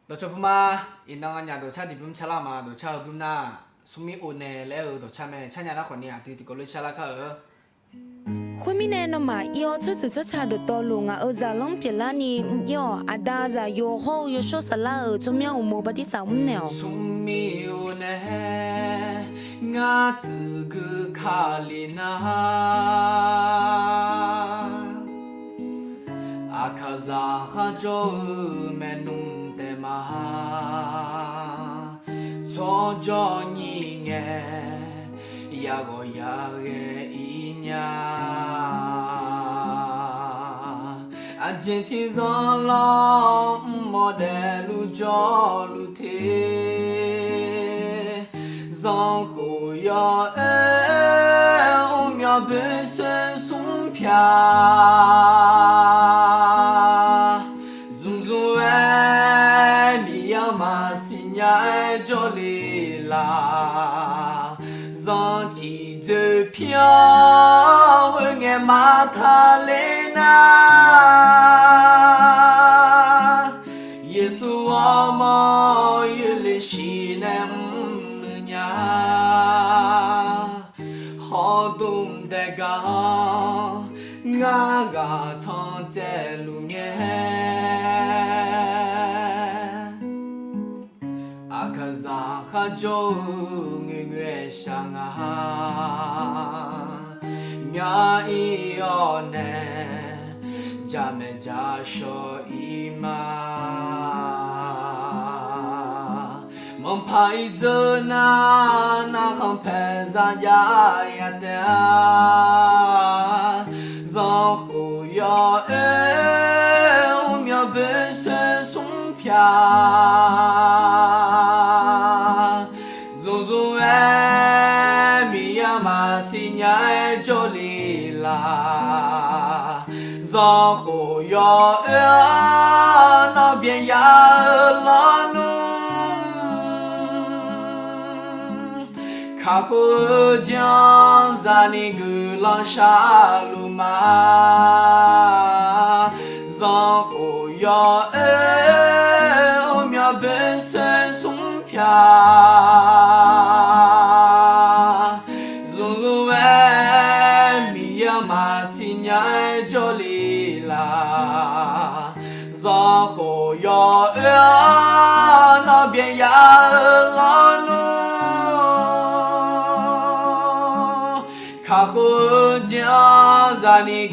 도초부마 인당하냐 도차 디붐 찰라마 도차 붐나 수미 오네 레오 도차메 차냐나 거니야 디디걸로 찰라카 Khuyên mà yêu cho chữ cha được to luôn à ở già lông phía lá ni yêu à đa già yêu hô yêu số sả la ở trong nhau một bát đi sống nèo 수미 오네 nga 즈그 칼리나 아카자 하조 메눔 데마 저저니게 야고야게 이냐 안진티존로 모델루 졸루테 정후여 오며 베세 송펴 줌줌에 미야마 시냐에 졸리라 정지즈 펴 응에 마탈레나 예수 어머 율리시네 무냐 허둥대가 나가 천재루게 아카자 하종의 상아 야이오네 자매자쇼 이마 멍파이즈나 나한 패자야야다 정후여에 오며 베세 송펴 마시냐에 졸리라 정후여에 너변야라누 가후장자니 글랑샤루마 정후여에 오며 베세 송펴 마시냐에 졸리라 정후여에 너변야라누 가후장자니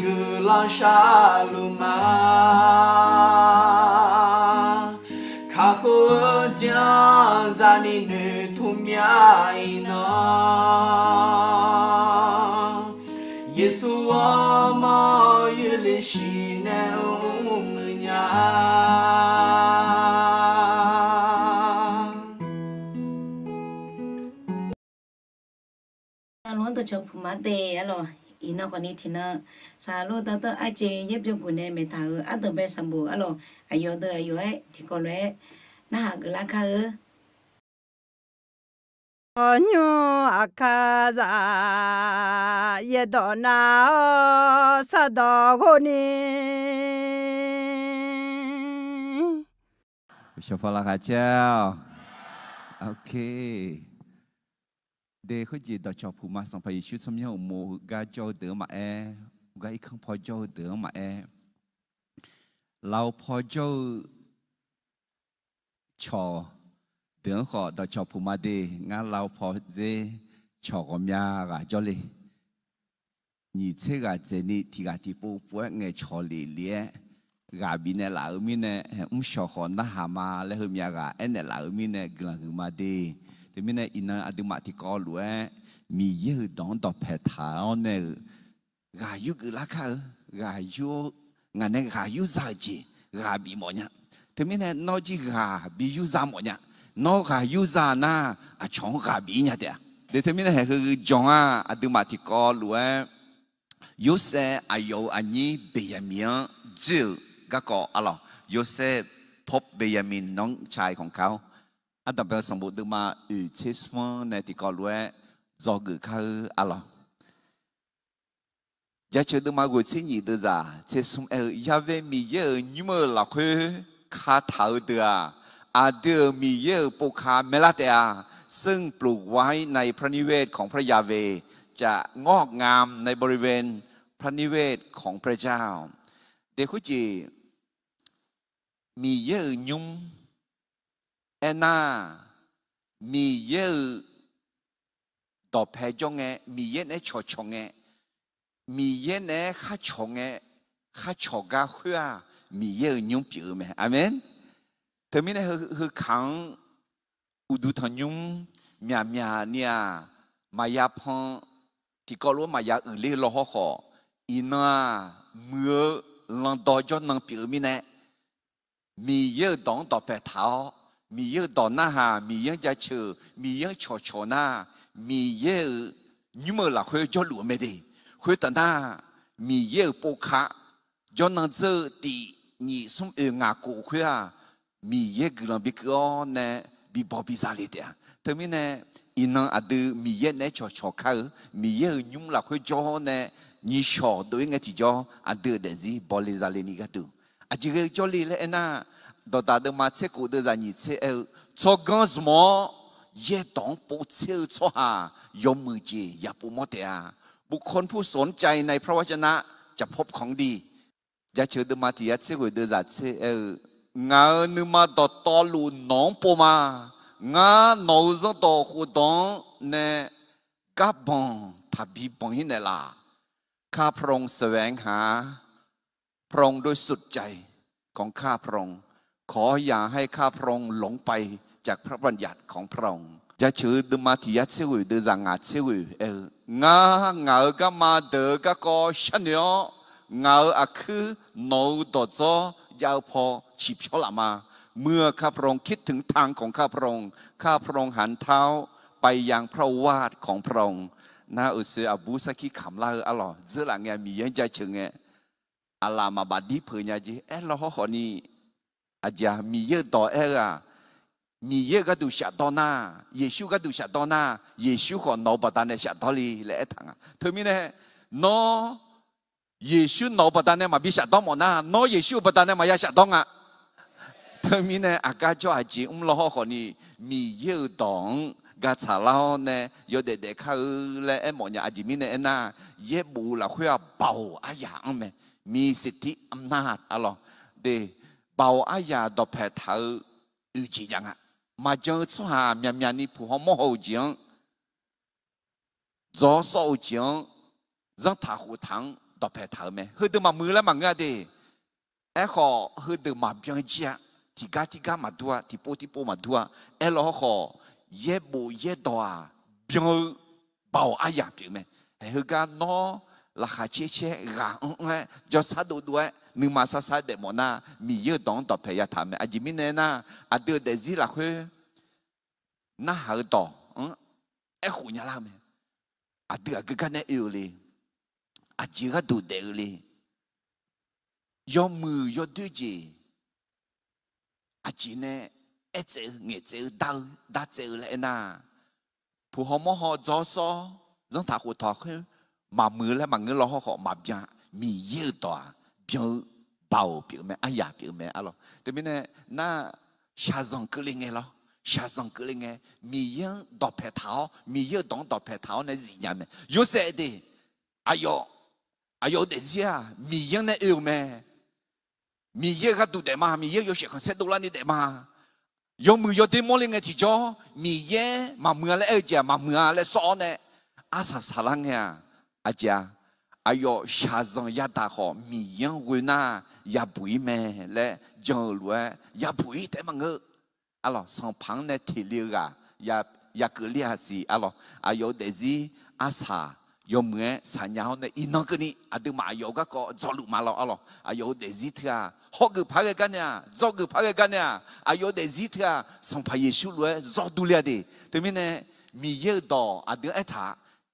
글랑샤루마 가후장자니 느투냐이나 예수 어머 율리시네 luôn tôi chụp mà đề rồi ina còn đi thì nó sao luôn tao tao ai chơi giúp cho cô này mẹ thằng ăn từ bé sắm bùa rồi ayo từ ayo ấy thì còn đấy nó hạ cái lá khá ư Onyo akaza yedona sadogoni. Chào phật là cả chào. Ok. Để khởi gì đó cho phụ ma sang phải chịu xâm nhau một gà cho đỡ mà gà ít không phải cho đỡ mà lâu phải cho tưởng họ đã cho phụ ma đi ngã lâu phò dê cho con nhà gà cho li nhị chế gà chế ni thì gà thì bố bố nghe cho li liế gà bị nè là ở mi nè sợ họ na hà ma lấy hơi nhà gà em nè là ở mi nè gần gần mà đi thì mi nè ina adu mà thì có lúa mi dư đón đọc hệ thảo nè gà yu cứ lá khờ gà yu ngà nè gà yu sao gì gà bị mọi nhá thì mi nè nói chỉ gà bị yu sao mọi nhá nó gà yu ra na à chọn gà bị nhá đấy để thế mình hayคือจงอ่ะดูมาที่ก็รู้ว่าโยเซอายุอันนี้เบียมินจิลก็ก็อะไรโยเซพบเบียมินน้องชายของเขาอันดับแรกสมบูรณ์ดูมาเชสมอนในที่ก็รู้ว่าจอกือเขาอะไรจะเชื่อดูมากุศลยี่ตัวจ้าเชสมยาเวมีเยอะยิ่งเมื่อเราคือข้าเท้าตัว อาเดอมีเยอะปุคาเมลาเตียซึ่งปลูกไว้ในพระนิเวศของพระยาเวจะงอกงามในบริเวณพระนิเวศของพระเจ้าเด็กคุจีมีเยอะยุ่มเอน่ามีเยอะต่อแพจงเงมีเยอะในชอชงเงมีเยอะในข้าชงเงข้าชกาหัวมีเยอะยุ่มผิวไหมอาเมนเธอไม่ได้คือขังอุดุทยุ่มเมียเนี่ยมายาพงที่ก็รู้มายาอื่นเลี้ยล้อขออีน่าเมื่อลังต่อจนนังผิวมีเนี่ยมีเยอะดองต่อแพเท้ามีเยอะต่อหน้าหามีเยอะจะเชื่อมีเยอะชอหน้ามีเยอะยุ่มละคุยจะหลุดไม่ได้คุยแต่หน้ามีเยอะปุกะจนนังเจอตีนี่สมงากูคุยมีเยอะกลังบิกอเนี่ยบิบบิซาลิเดียเธอไม่เนี่ยอินังอดีมีเยอะเนี่ยชอเขามีเยอะยุ่มละคุยจอเนี่ยนี่ชอโดยไงที่จออดีเดซี่บอลิซาลินิกาดูอาจจะจอลีเลยนะดอตาเดมาเชกูเดซานิเชชอกันสมอเย่ต้องปูเชื่อชอหายมมือจีอย่าปูมอเตียบุคคลผู้สนใจในพระวจนะจะพบของดีจะเชื่อเดมาที่เชกูเดซาเชงาเนื้อมาดอตอลูน้องปูมางาโนซดอขุดองเนกับบังทับบีบังหินเนล่ะข้าพระองค์แสวงหาพระองค์โดยสุดใจของข้าพระองค์ขออย่าให้ข้าพระองค์หลงไปจากพระบัญญัติของพระองค์จะเชื่อเดมาที่ยัดเชื่อเดจังงัดเชื่องาก็มาเดก็ก็ฉันเนาะงาอักคือโนดอจอยาวพอฉิบชลามาเมื่อข้าพระองค์คิดถึงทางของข้าพระองค์ข้าพระองค์หันเท้าไปยังพระวาทของพระองค์น่าอุตส่าห์บูสกิขำลาอร่อยเจอหลังเงี้ยมียังใจเชิงเงี้ยอาลามาบัดดีเพื่อนจีเราขอนี่อาจจะมีเยอะต่อมีเยอะก็ดูชาตอนาเยซูก็ดูชาตอนาเยซูขอนอบัดานในชาตอลีและทางเธอมีเนี่ยนอเยซูนอบัดานเนี่ยมาบิชาตอมอนานอเยซูบัดานเนี่ยมายาชาตองเธอมีเนี่ยอากาศจะอาจจะเราขอนี่มีเยอะต่องกาชาลาวเนี่ยยอดเด็กเขาและหมอเนี่ยอาจจะมีเนี่ยน่ะเย็บบูละคุยเบาอาอย่างไหมมีสิทธิอำนาจอะไรเดเบาอายาดอกแผลเท้าอือจีจังมาเจอชัวเมียนี่ผู้หอมหัวจังจอสาวจังจังท้าหูทังดอกแผลเท้าไหมเฮ้ยเดี๋ยวมามือแล้วมาเงาเดขอเฮ้ยเดี๋ยวมาเบียงเจียที่กามาดัวที่โปมาดัวเราขอเย็บบูเย็บตัวเบียงเบาอายาเปียไหมเฮ้ยกันเนาะราคาเช่รังจะสะดุดด้วยนึกมาสะเดมอนามีเยอะดองต่อพยาธรรมอาจิมิเนน่าอาเดือดเดซิละคือน่าหาต่อหุ่นยาลามอาเดือดก็กันเนี่ยเลยอาจิก็ดูเดือดเลยยอมมือยอมด้วยจีอาจิเนี่ยเจอเงี้ยเจอดาเจอเลยน่ะผู้หอมห่อจอซอจังถ้าหัวทอคือมามือแล้วมาเงินเราขอมาเบียมีเยอะต่อเบียเบาเปียกแม่อายาเปียกแม่อะไรแต่ไม่เนี่ยน่าชาซังก็เลยไงล่ะชาซังก็เลยไงมีเยอะดอกแผลเท้ามีเยอะดองดอกแผลเท้าในสิ่งอย่างแม่有些的อายุเด็กเสียมีเยอะในอื่นแม่มีเยอะก็ดูเด็กมามีเยอะ有些很多人的嘛有มือยอดที่มอลิงไงที่จ่อมีเยอะมาเมื่อแล้วเจ้ามาเมื่อแล้วสอนเนี่ยอาสาสาลังเนี่ยอาจารย์อายุชาซังยาตาขอมียังวินายาบุยแม่และจังหวะยาบุยแต่มังเออล่ะสังพังในที่เลียกยาเกลียสิอล่ะอายุเดซีอาสายอมเมื่อสัญญาเนี่ยอินก็นี่อาดูมาอายุก็จอลุมาแล้วอล่ะอายุเดซีเถอะฮอกพักกันเนี่ยจอกพักกันเนี่ยอายุเดซีเถอะสังพเยซูเลยจอดูเลียดิแต่ไม่เนี่ยมีเยอะต่ออาดูไอ้ท่า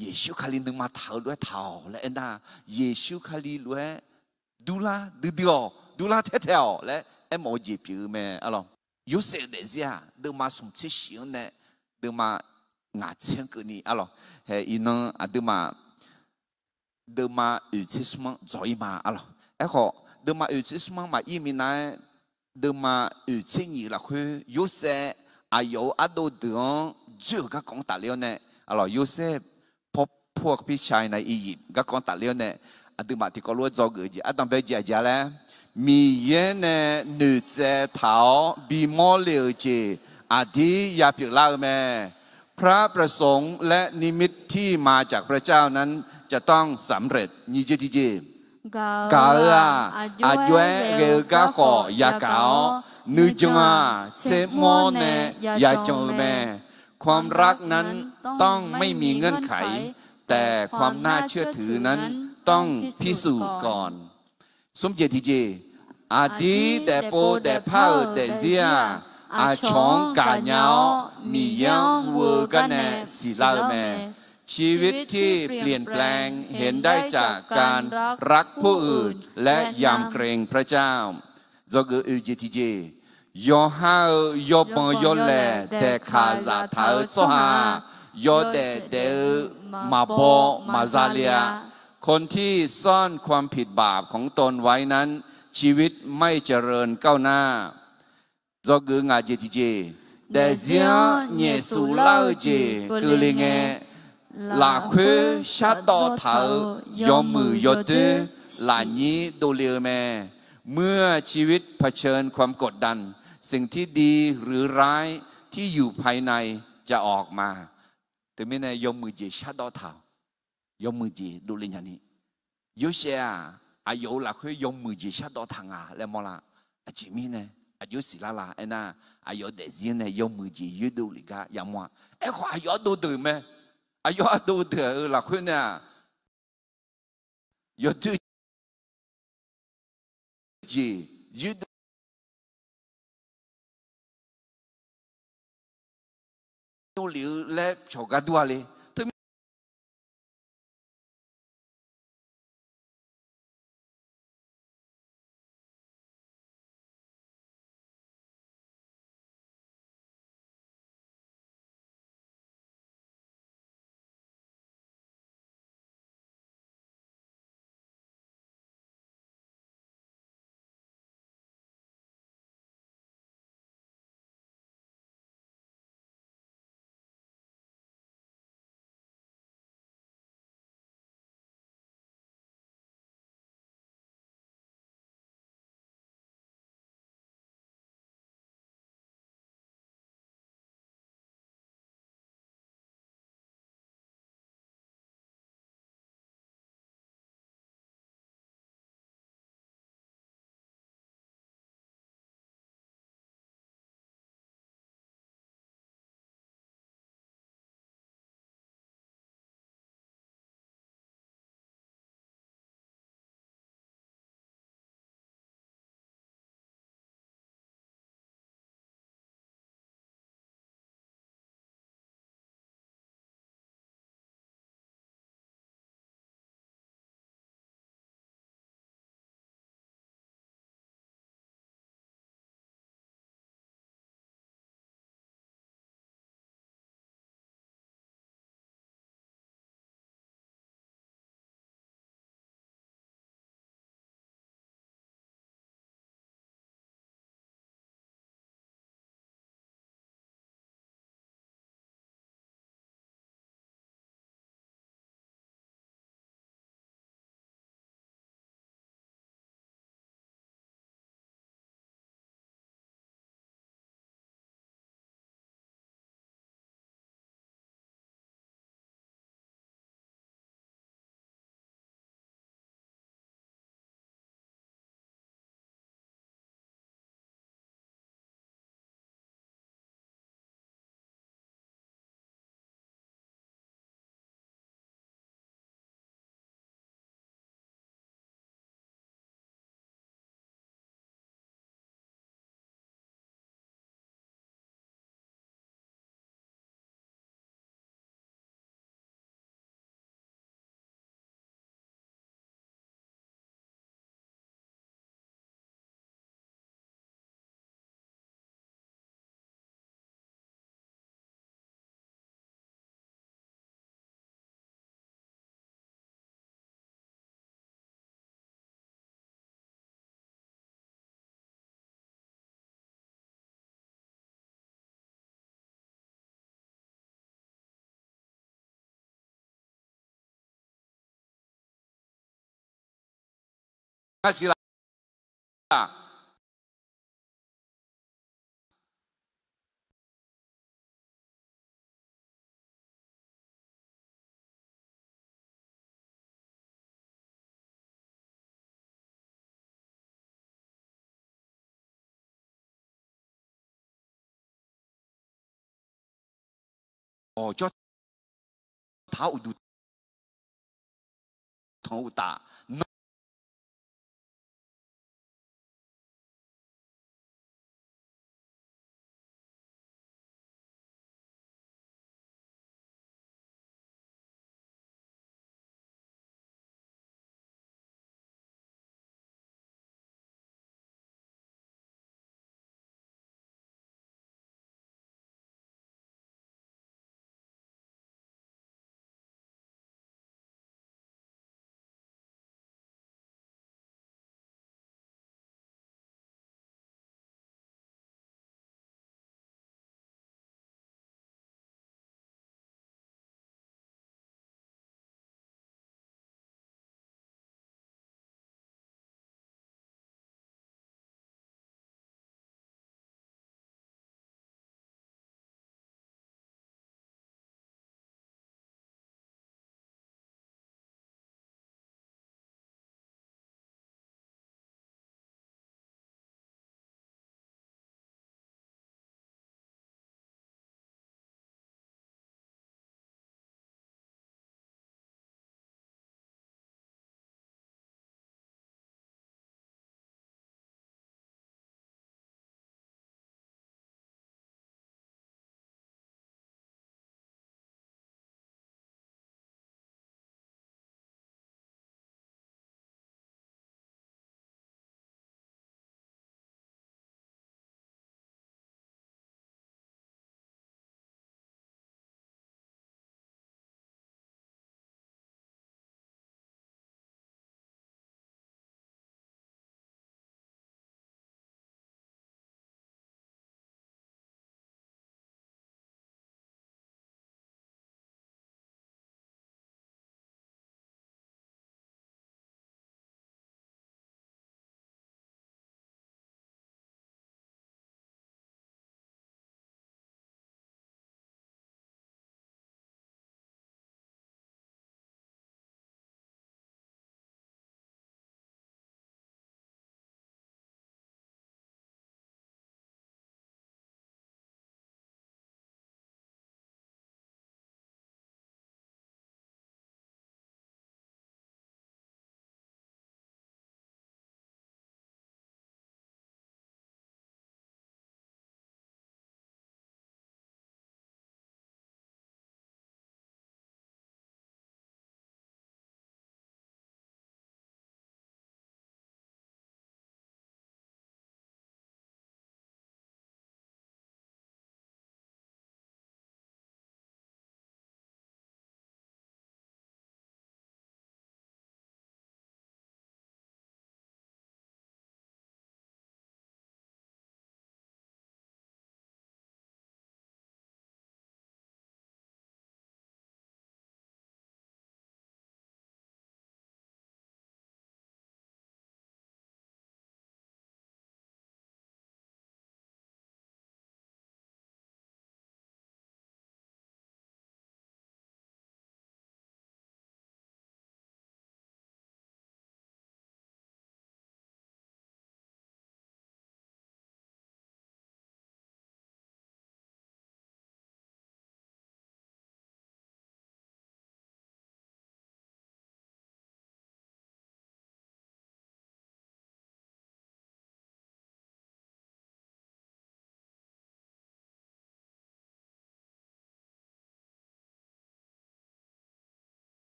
เยซูคาลีนึงมาเท้าด้วยเท้าและเอ็นน่ะเยซูคาลีด้วยดูลาดูลาเท่าและเอ็มโอจีผิวแม่อะไร有些的是都嘛从这些呢都嘛牙签个你อะไร嘿伊呢啊都嘛有这什么做伊嘛อะไรขอ都嘛有这什么嘛伊米呢 đừng mà ở trên nhị là khơi yếu sẽ yếu ở đâu đường chưa các con ta liêu nè alors yếu sẽ พวกพี่ชายในอียิปต์ก็คนตัดเลี้ยวเนี่ยอันดึมาที่ก็รู้จอเกิดอันต้องไปเจอแล้วมีเย็นเนี่ยหนุ่มเจ้าเท้าบีมอเลียวเจอดียาผิวลาแม่พระประสงค์และนิมิตที่มาจากพระเจ้านั้นจะต้องสำเร็จนี่เจดีเจกาอายุเกลกาขอยาเกานึจงาเซโมเนยาจงแม่ความรักนั้นต้องไม่มีเงื่อนไขแต่ความน่าเชื่อถือนั้นต้องพิสูจน์ก่อนสมเจติเจอาดีแต่โปแต่เผาแต่เสียอาชงกาเนามียังวัวกันแน่สิลาแม่ชีวิตที่เปลี่ยนแปลงเห็นได้จากการรักผู้อื่นและยำเกรงพระเจ้าจงอุจิติเจยอฮายอบังยอแลแต่ขาซาเท้าโซฮายอเดเดมาโบมาซาเลียคนที่ซ่อนความผิดบาปของตนไว้นั้นชีวิตไม่เจริญก้าวหน้าจงงาเจติเจแต่เสียเยซูเล่าเจคือลิงเงลาคุชาตอเท้ายอมือยอดื้อลานี้ดูเลียวแม่เมื่อชีวิตเผชิญความกดดันสิ่งที่ดีหรือร้ายที่อยู่ภายในจะออกมาแต่ไม่ในยอมมือจีชาดอเท้ายอมมือจีดูลิญญานี้ยูเชียอายุหลักคือยอมมือจีชาดอทางแล้วมอละจิมีเนี่ยอายุสิลาลาเอ็น่าอายุเดซินเนี่ยยอมมือจียูดูลิกาอย่างมัวขออายุดูตื่นไหมอายุดูตื่นหลักคือเนี่ยยูดูจียูดู都留来瞧个多嘞。那是啦。哦，叫头都头大。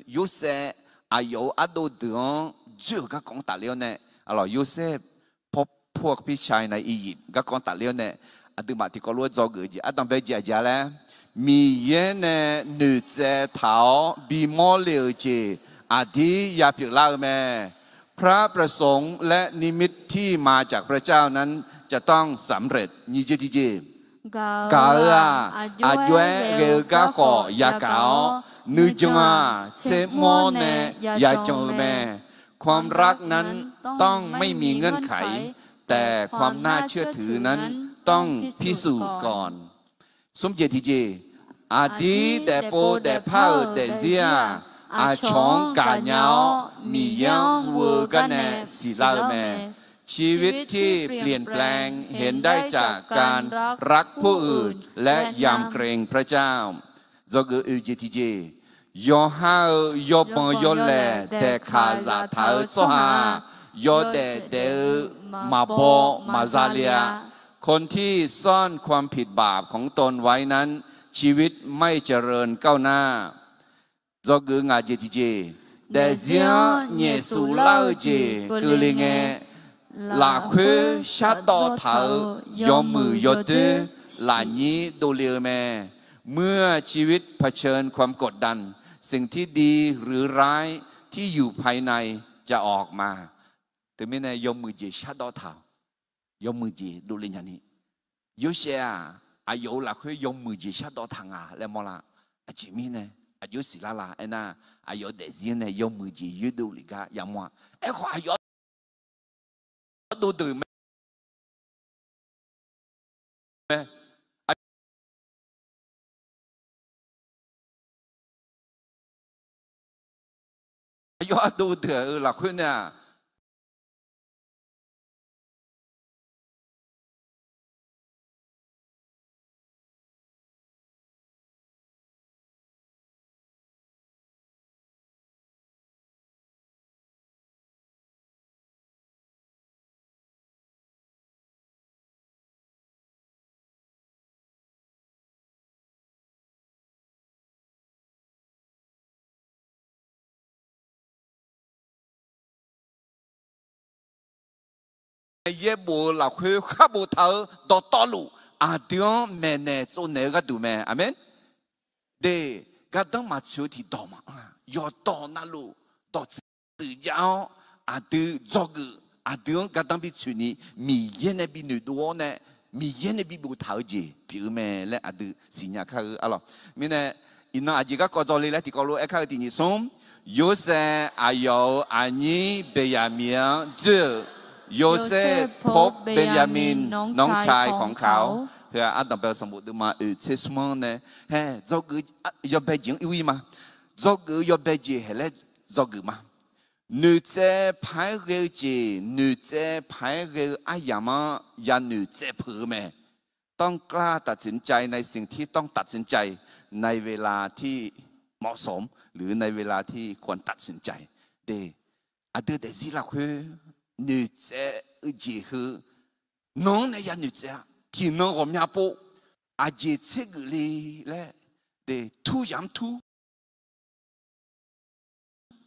有些啊有啊都等就个讲大了呢，alors 有些พวกพี่ชายในอียิปต์ก็講大了呢阿对嘛，提高罗做个子，阿当别姐姐嘞，米耶呢女在头比莫了解，阿弟也表达咩？พระประสงค์และนิมิตที่มาจากพระเจ้านั้นจะต้องสำเร็จนี่เจติเจกาอายุเกกาขอยาเกานึจงาเซโมเนยาจงแม่ความรักนั้นต้องไม่มีเงื่อนไขแต่ความน่าเชื่อถือนั้นต้องพิสูจน์ก่อนสมเจติเจอาดีแต่โปแต่เผาแต่เสียอาชงกาเนามียังวัวกันแน่สิลาแม่ชีวิตที่เปลี่ยนแปลงเห็นได้จากการรักผู้อื่นและยำเกรงพระเจ้าจงอุจิติเจยอฮายอบังยอแลแต่ขาซาทาสหายอเดเดมาโบมาซาเลียคนที่ซ่อนความผิดบาปของตนไว้นั้นชีวิตไม่เจริญก้าวหน้าdo cứ ngài chỉ chỉ để riêng nhẹ su lao chỉ cứ linh nghe là khuê sát đo thảo do mưa do tư là nhí đồ liều mẹเมื่อชีวิตเผชิญความกดดันสิ่งที่ดีหรือร้ายที่อยู่ภายในจะออกมาแต่ไม่ในยมมือจีชัดดอเท้ายมมือจีดูลิญญานี้ยุเสียอายุหลักคือยมมือจีชัดดอทางแล้วมอละจีมีเนี่ยอายุสิลาลาเอ็น่าอายุเด็กเนี่ยยมมือจียุดูลิกาอย่างมั่วขออายุดูตื่นไหมอายุดูเถื่อหลักคุณเนี่ยเย่บัวหลักคือข้าบัวเธอต่อต่อลูอาเดียงแม่เนี่ยโซเนก็ดูแม่อาเมนเด็กก็ต้องมาช่วยที่ต่อมาอย่าต่อนั่นลูต่อสื่อยาวอาเดียจอกอาเดียงก็ต้องไปช่วยนี่มีเย็นเนี่ยไปหนึ่งตัวเนี่ยมีเย็นเนี่ยไปบัวเธอจีผิวแม่และอาเดียสิ่งนี้คืออะไรมีเนี่ยอินนาอาจิก็จะเลยแล้วที่เขารู้เอ็กซ์ที่นี่ส่งยูเซอายุอันนี้เบียมีเจอโยเซฟพบเบนยามินน้องชายของเขาเพื่ออาดัมเบลสมุดมาเซสมอนเนี่ยเฮ้จอกือยอเบจิงอีวีมาจอกือยอเบจิเฮเลจอกืมานูเจพายเรจินูเจพายเรอายามายานูเจเผือแม่ต้องกล้าตัดสินใจในสิ่งที่ต้องตัดสินใจในเวลาที่เหมาะสมหรือในเวลาที่ควรตัดสินใจเดอเดเดซิลาคือ女仔结合，侬那呀女仔，听侬我们家播，阿姐这个哩嘞，的土养土，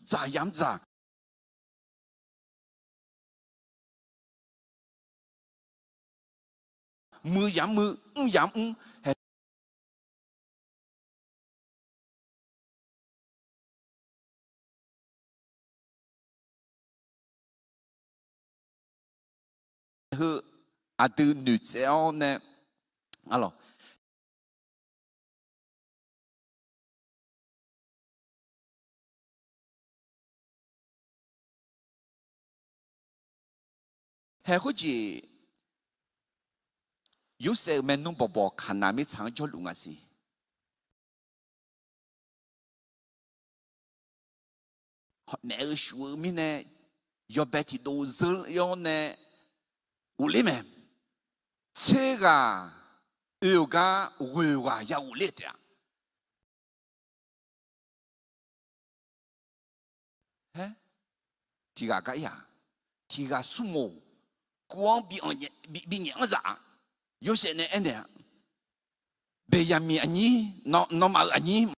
咋养咋，木养木，养อาดู女仔呢，啊咯，係好似有時咩弄寶寶看那咩長咗龍啊事，咩個書面呢？要白提到日要呢？有哩咩？車個有個會話有哩的，嘿，提個個呀，提個數目，光比娘子，有些呢，呢，別人咪你，孬嘛你。